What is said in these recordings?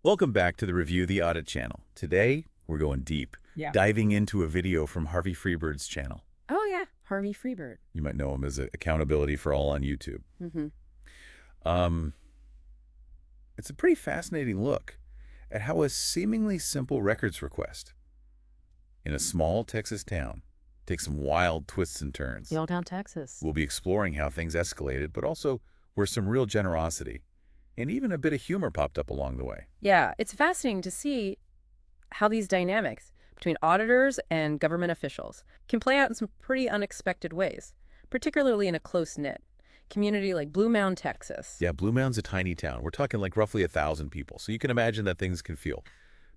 Welcome back to the Review the Audit channel. Today, we're going deep, Yeah. diving into a video from Harvey Freebird's channel. Oh, yeah. Harvey Freebird. You might know him as Accountability for All on YouTube. Mm-hmm. Um, it's a pretty fascinating look at how a seemingly simple records request in a small Texas town takes some wild twists and turns. Yelltown, Texas. We'll be exploring how things escalated, but also where some real generosity and even a bit of humor popped up along the way. Yeah, it's fascinating to see how these dynamics between auditors and government officials can play out in some pretty unexpected ways, particularly in a close-knit community like Blue Mound, Texas. Yeah, Blue Mound's a tiny town. We're talking like roughly 1,000 people. So you can imagine that things can feel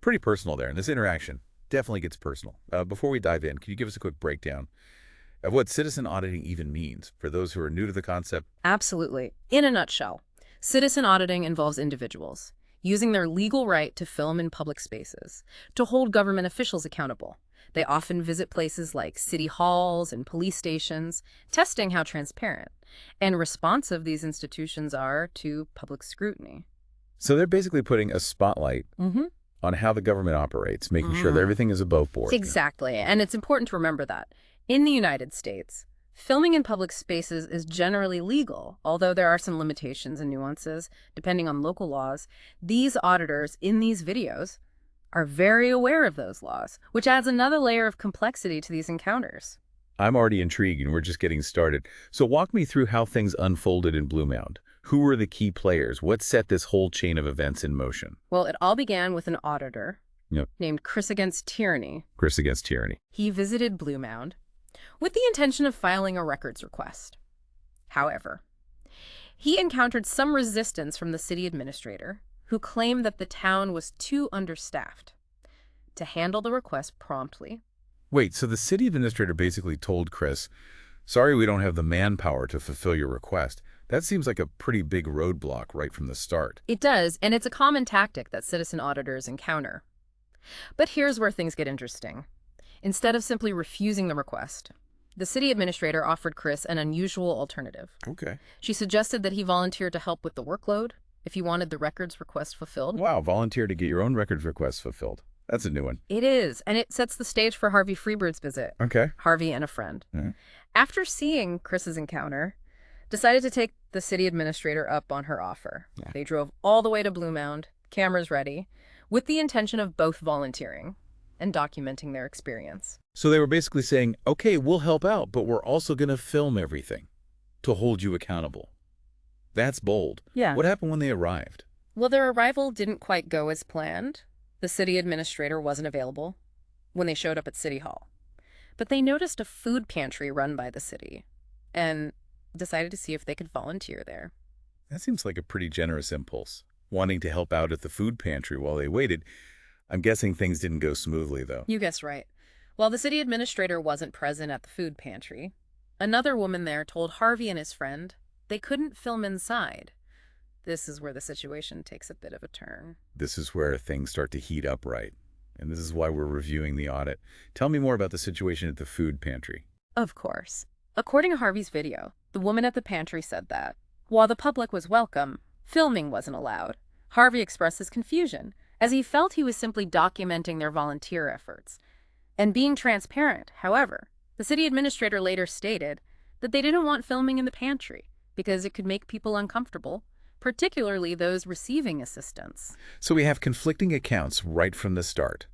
pretty personal there. And this interaction definitely gets personal. Before we dive in, can you give us a quick breakdown of what citizen auditing even means for those who are new to the concept? Absolutely. In a nutshell, citizen auditing involves individuals using their legal right to film in public spaces to hold government officials accountable. They often visit places like city halls and police stations, testing how transparent and responsive these institutions are to public scrutiny. So they're basically putting a spotlight Mm-hmm. on how the government operates, making sure that everything is above board. Exactly. And it's important to remember that in the United States, filming in public spaces is generally legal, although there are some limitations and nuances depending on local laws. These auditors in these videos are very aware of those laws, which adds another layer of complexity to these encounters. I'm already intrigued, and we're just getting started. So walk me through how things unfolded in Blue Mound. Who were the key players? What set this whole chain of events in motion? Well, it all began with an auditor Yep. named Chris Against Tyranny. Chris Against Tyranny. He visited Blue Mound with the intention of filing a records request. However, he encountered some resistance from the city administrator, who claimed that the town was too understaffed to handle the request promptly. Wait, so the city administrator basically told Chris, sorry, we don't have the manpower to fulfill your request. That seems like a pretty big roadblock right from the start. It does, and it's a common tactic that citizen auditors encounter. But here's where things get interesting. Instead of simply refusing the request, the city administrator offered Chris an unusual alternative. Okay. She suggested that he volunteer to help with the workload if he wanted the records request fulfilled. Wow, volunteer to get your own records requests fulfilled. That's a new one. It is, and it sets the stage for Harvey Freebird's visit. Okay. Harvey and a friend. Yeah. After seeing Chris's encounter, decided to take the city administrator up on her offer. Yeah. They drove all the way to Blue Mound, cameras ready, with the intention of both volunteering and documenting their experience. So they were basically saying, okay, we'll help out, but we're also going to film everything to hold you accountable. That's bold. Yeah. What happened when they arrived? Well, their arrival didn't quite go as planned. The city administrator wasn't available when they showed up at City Hall. But they noticed a food pantry run by the city and decided to see if they could volunteer there. That seems like a pretty generous impulse, wanting to help out at the food pantry while they waited. I'm guessing things didn't go smoothly, though. You guessed right. While the city administrator wasn't present at the food pantry, another woman there told Harvey and his friend they couldn't film inside. This is where the situation takes a bit of a turn. This is where things start to heat up, right? And this is why we're reviewing the audit. Tell me more about the situation at the food pantry. Of course. According to Harvey's video, the woman at the pantry said that, while the public was welcome, filming wasn't allowed. Harvey expressed his confusion, as he felt he was simply documenting their volunteer efforts and being transparent. However, the city administrator later stated that they didn't want filming in the pantry because it could make people uncomfortable, particularly those receiving assistance. So we have conflicting accounts right from the start.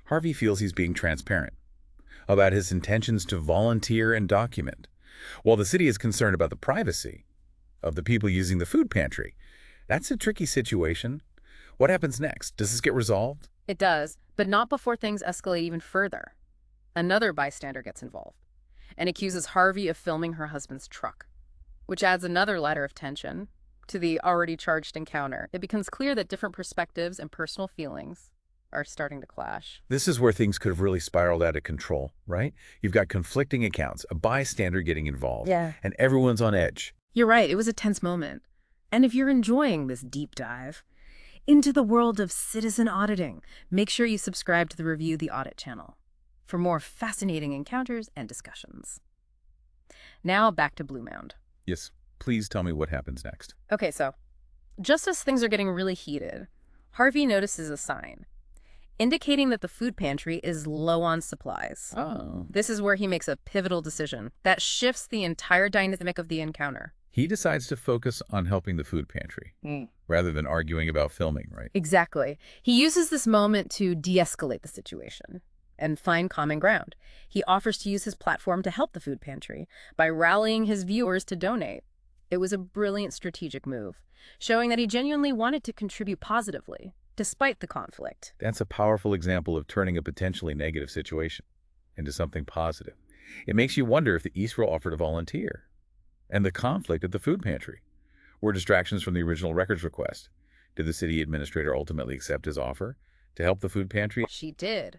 Harvey feels he's being transparent about his intentions to volunteer and document, while the city is concerned about the privacy of the people using the food pantry. That's a tricky situation. What happens next? Does this get resolved? It does, but not before things escalate even further. Another bystander gets involved and accuses Harvey of filming her husband's truck, which adds another ladder of tension to the already charged encounter. It becomes clear that different perspectives and personal feelings are starting to clash. This is where things could have really spiraled out of control, right? You've got conflicting accounts, a bystander getting involved, and everyone's on edge. You're right, it was a tense moment. And if you're enjoying this deep dive into the world of citizen auditing, make sure you subscribe to the Review the Audit channel for more fascinating encounters and discussions. Now back to Blue Mound. Yes, please tell me what happens next. Okay, so just as things are getting really heated, Harvey notices a sign, indicating that the food pantry is low on supplies. Oh. This is where he makes a pivotal decision that shifts the entire dynamic of the encounter. He decides to focus on helping the food pantry rather than arguing about filming, right? Exactly. He uses this moment to de-escalate the situation and find common ground. He offers to use his platform to help the food pantry by rallying his viewers to donate. It was a brilliant strategic move, showing that he genuinely wanted to contribute positively, despite the conflict. That's a powerful example of turning a potentially negative situation into something positive. It makes you wonder if the Easterl offered to volunteer and the conflict at the food pantry were distractions from the original records request. Did the city administrator ultimately accept his offer to help the food pantry? She did.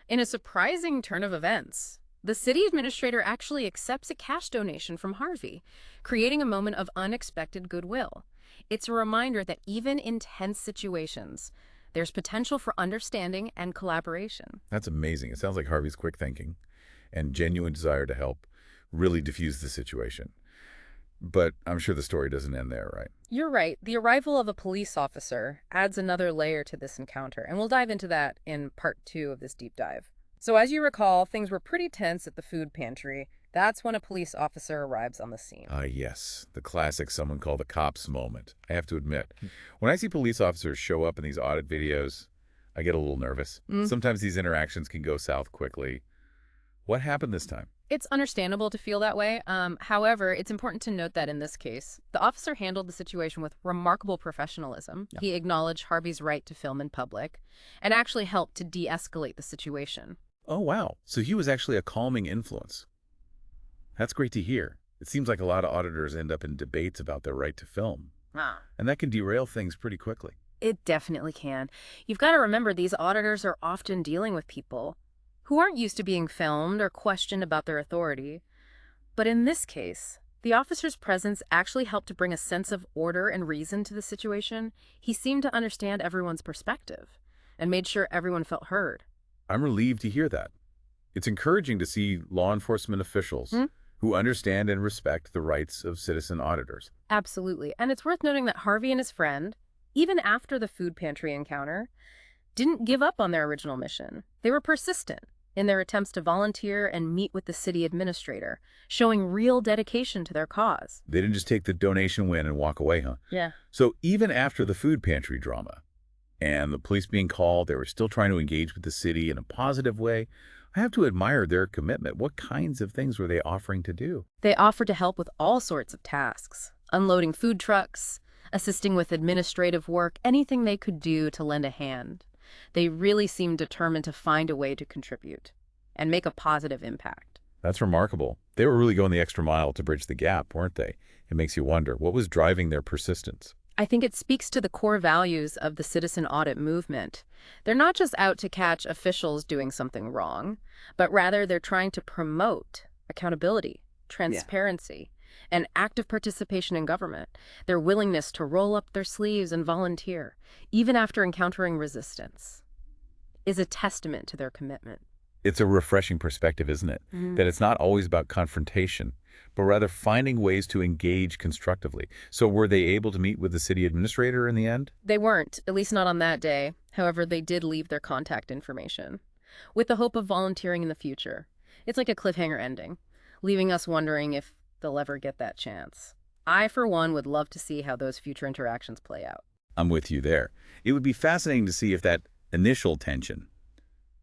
In a surprising turn of events, the city administrator actually accepts a cash donation from Harvey, creating a moment of unexpected goodwill. It's a reminder that even in tense situations, there's potential for understanding and collaboration. That's amazing. It sounds like Harvey's quick thinking and genuine desire to help really diffuse the situation. But I'm sure the story doesn't end there, right? You're right. The arrival of a police officer adds another layer to this encounter, and we'll dive into that in part 2 of this deep dive. So as you recall, things were pretty tense at the food pantry. That's when a police officer arrives on the scene. Yes, the classic someone call the cops moment. I have to admit, when I see police officers show up in these audit videos, I get a little nervous. Sometimes these interactions can go south quickly. What happened this time? It's understandable to feel that way. However, it's important to note that in this case, the officer handled the situation with remarkable professionalism. Yeah. He acknowledged Harvey's right to film in public and actually helped to de-escalate the situation. Oh, wow. So he was actually a calming influence. That's great to hear. It seems like a lot of auditors end up in debates about their right to film. And that can derail things pretty quickly. It definitely can. You've got to remember these auditors are often dealing with people who aren't used to being filmed or questioned about their authority. But in this case, the officer's presence actually helped to bring a sense of order and reason to the situation. He seemed to understand everyone's perspective and made sure everyone felt heard. I'm relieved to hear that. It's encouraging to see law enforcement officials who understand and respect the rights of citizen auditors. Absolutely. And it's worth noting that Harvey and his friend, even after the food pantry encounter, didn't give up on their original mission. They were persistent in their attempts to volunteer and meet with the city administrator, showing real dedication to their cause. They didn't just take the donation win and walk away, huh? Yeah. So even after the food pantry drama and the police being called, they were still trying to engage with the city in a positive way. I have to admire their commitment. What kinds of things were they offering to do? They offered to help with all sorts of tasks, unloading food trucks, assisting with administrative work, anything they could do to lend a hand. They really seemed determined to find a way to contribute and make a positive impact. That's remarkable. They were really going the extra mile to bridge the gap, weren't they? It makes you wonder, what was driving their persistence? I think it speaks to the core values of the citizen audit movement. They're not just out to catch officials doing something wrong, but rather they're trying to promote accountability, transparency, and active participation in government. Their willingness to roll up their sleeves and volunteer, even after encountering resistance, is a testament to their commitment. It's a refreshing perspective, isn't it? That it's not always about confrontation, but rather finding ways to engage constructively. So were they able to meet with the city administrator in the end? They weren't, at least not on that day. However, they did leave their contact information, with the hope of volunteering in the future. It's like a cliffhanger ending, leaving us wondering if they'll ever get that chance. I, for one, would love to see how those future interactions play out. I'm with you there. It would be fascinating to see if that initial tension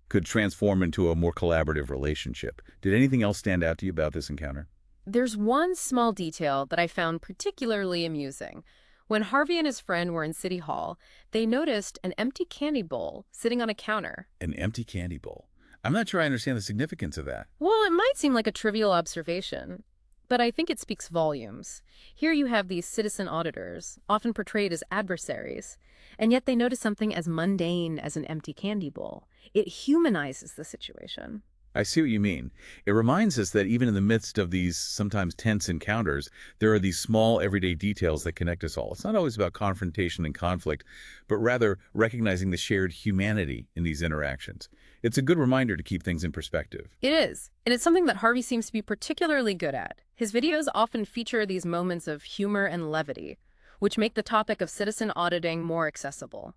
could transform into a more collaborative relationship. Did anything else stand out to you about this encounter? There's one small detail that I found particularly amusing. When Harvey and his friend were in City Hall, they noticed an empty candy bowl sitting on a counter. An empty candy bowl. I'm not sure I understand the significance of that. Well, it might seem like a trivial observation, but I think it speaks volumes. Here you have these citizen auditors, often portrayed as adversaries, and yet they notice something as mundane as an empty candy bowl. It humanizes the situation. I see what you mean. It reminds us that even in the midst of these sometimes tense encounters, there are these small everyday details that connect us all. It's not always about confrontation and conflict, but rather recognizing the shared humanity in these interactions. It's a good reminder to keep things in perspective. It is, and it's something that Harvey seems to be particularly good at. His videos often feature these moments of humor and levity, which make the topic of citizen auditing more accessible.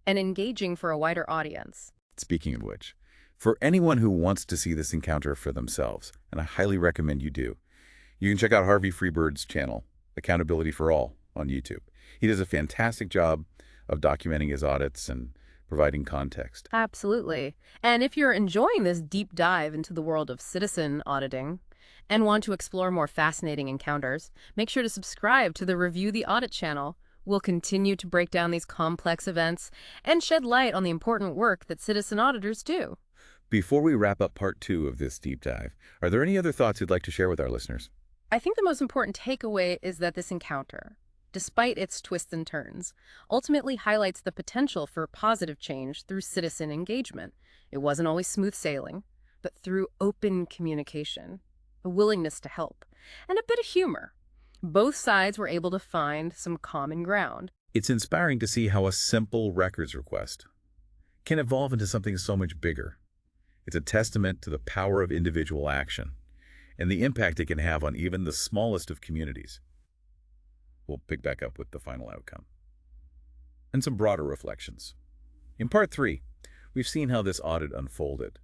and engaging for a wider audience. Speaking of which, for anyone who wants to see this encounter for themselves, and I highly recommend you do, you can check out Harvey Freebird's channel, Accountability for All, on YouTube. He does a fantastic job of documenting his audits and providing context. Absolutely. And if you're enjoying this deep dive into the world of citizen auditing and want to explore more fascinating encounters, make sure to subscribe to the Review the Audit channel. We'll continue to break down these complex events and shed light on the important work that citizen auditors do. Before we wrap up part 2 of this deep dive, are there any other thoughts you'd like to share with our listeners? I think the most important takeaway is that this encounter, despite its twists and turns, ultimately highlights the potential for positive change through citizen engagement. It wasn't always smooth sailing, but through open communication, a willingness to help, and a bit of humor. Both sides were able to find some common ground. It's inspiring to see how a simple records request can evolve into something so much bigger. It's a testament to the power of individual action and the impact it can have on even the smallest of communities. We'll pick back up with the final outcome and some broader reflections. In part 3, we've seen how this audit unfolded,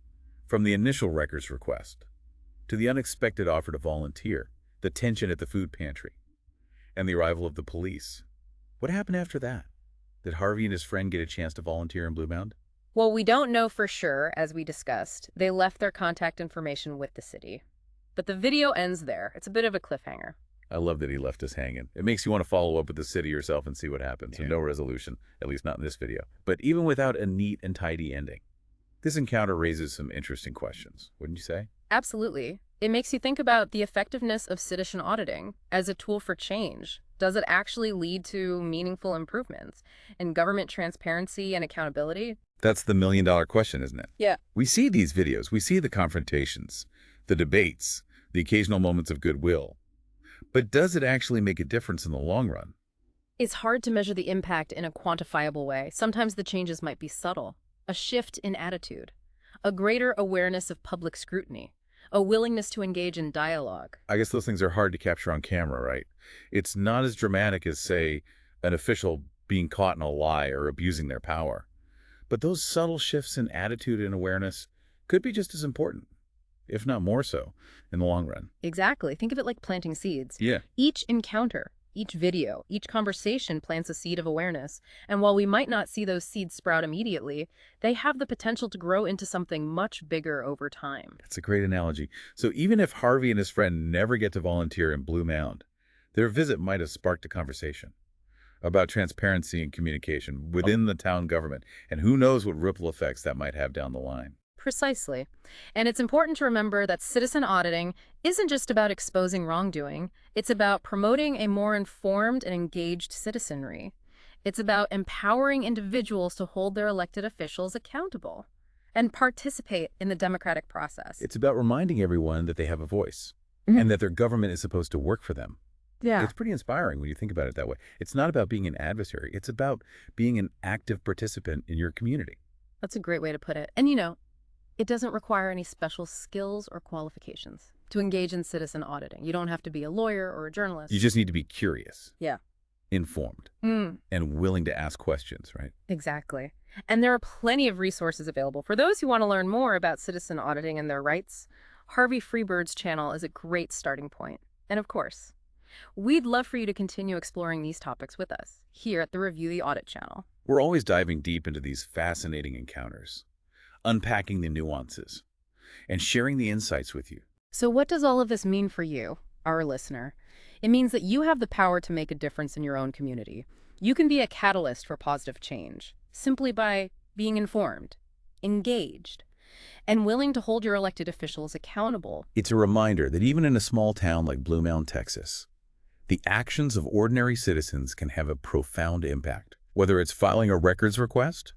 from the initial records request to the unexpected offer to volunteer, the tension at the food pantry, and the arrival of the police. What happened after that? Did Harvey and his friend get a chance to volunteer in Blue Mound? Well, we don't know for sure, as we discussed. They left their contact information with the city. But the video ends there. It's a bit of a cliffhanger. I love that he left us hanging. It makes you want to follow up with the city yourself and see what happens. So Yeah. no resolution, at least not in this video. But even without a neat and tidy ending, this encounter raises some interesting questions, wouldn't you say? Absolutely. It makes you think about the effectiveness of citizen auditing as a tool for change. Does it actually lead to meaningful improvements in government transparency and accountability? That's the million-dollar question, isn't it? Yeah. We see these videos. We see the confrontations, the debates, the occasional moments of goodwill. But does it actually make a difference in the long run? It's hard to measure the impact in a quantifiable way. Sometimes the changes might be subtle. A shift in attitude, a greater awareness of public scrutiny, a willingness to engage in dialogue. I guess those things are hard to capture on camera, right? It's not as dramatic as, say, an official being caught in a lie or abusing their power. But those subtle shifts in attitude and awareness could be just as important, if not more so, in the long run. Exactly. Think of it like planting seeds. Yeah. Each encounter, each video, each conversation plants a seed of awareness. And while we might not see those seeds sprout immediately, they have the potential to grow into something much bigger over time. That's a great analogy. So even if Harvey and his friend never get to volunteer in Blue Mound, their visit might have sparked a conversation about transparency and communication within the town government, and who knows what ripple effects that might have down the line. Precisely. And it's important to remember that citizen auditing isn't just about exposing wrongdoing. It's about promoting a more informed and engaged citizenry. It's about empowering individuals to hold their elected officials accountable and participate in the democratic process. It's about reminding everyone that they have a voice and that their government is supposed to work for them. Yeah. It's pretty inspiring when you think about it that way. It's not about being an adversary. It's about being an active participant in your community. That's a great way to put it. And it doesn't require any special skills or qualifications to engage in citizen auditing. You don't have to be a lawyer or a journalist. You just need to be curious, Yeah. informed, and willing to ask questions, right? Exactly. And there are plenty of resources available. For those who want to learn more about citizen auditing and their rights, Harvey Freebird's channel is a great starting point. And of course, we'd love for you to continue exploring these topics with us here at the Review the Audit channel. We're always diving deep into these fascinating encounters, unpacking the nuances, and sharing the insights with you. So what does all of this mean for you, our listener? It means that you have the power to make a difference in your own community. You can be a catalyst for positive change simply by being informed, engaged, and willing to hold your elected officials accountable. It's a reminder that even in a small town like Blue Mound, Texas, the actions of ordinary citizens can have a profound impact. Whether it's filing a records request,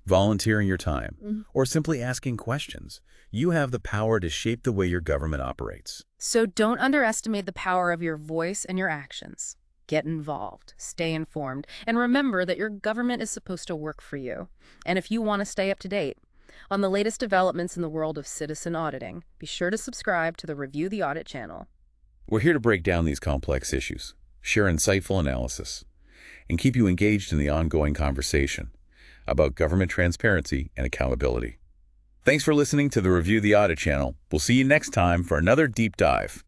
volunteering your time, or simply asking questions, you have the power to shape the way your government operates. So don't underestimate the power of your voice and your actions. Get involved, stay informed, and remember that your government is supposed to work for you. And if you want to stay up to date on the latest developments in the world of citizen auditing, be sure to subscribe to the Review the Audit channel. We're here to break down these complex issues, share insightful analysis, and keep you engaged in the ongoing conversation. about government transparency and accountability. Thanks for listening to the Review the Audit channel. We'll see you next time for another deep dive.